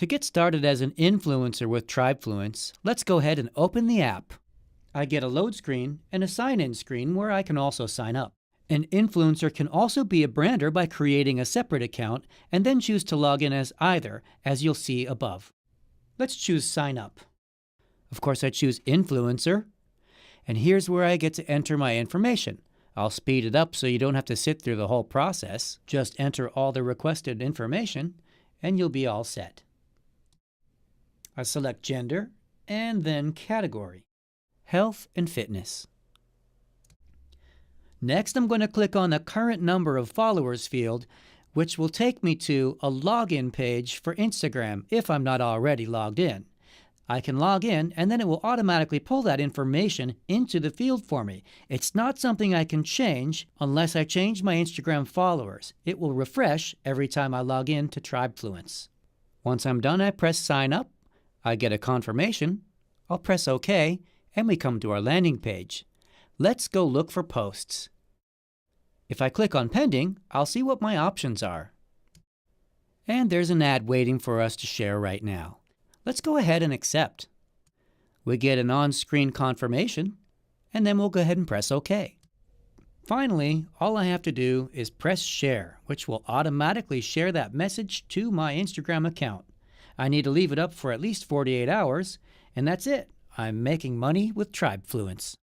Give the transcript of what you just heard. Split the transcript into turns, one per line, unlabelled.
To get started as an influencer with TribeFluence, let's go ahead and open the app. I get a load screen and a sign-in screen where I can also sign up. An influencer can also be a brander by creating a separate account and then choose to log in as either, as you'll see above. Let's choose Sign Up. Of course, I choose Influencer, and here's where I get to enter my information. I'll speed it up so you don't have to sit through the whole process. Just enter all the requested information, and you'll be all set. I select Gender, and then Category, Health and Fitness. Next, I'm going to click on the Current Number of Followers field, which will take me to a login page for Instagram if I'm not already logged in. I can log in, and then it will automatically pull that information into the field for me. It's not something I can change unless I change my Instagram followers. It will refresh every time I log in to TribeFluence. Once I'm done, I press Sign Up. I get a confirmation. I'll press OK, and we come to our landing page. Let's go look for posts. If I click on Pending, I'll see what my options are. And there's an ad waiting for us to share right now. Let's go ahead and accept. We get an on-screen confirmation, and then we'll go ahead and press OK. Finally, all I have to do is press Share, which will automatically share that message to my Instagram account. I need to leave it up for at least 48 hours, and that's it. I'm making money with TribeFluence.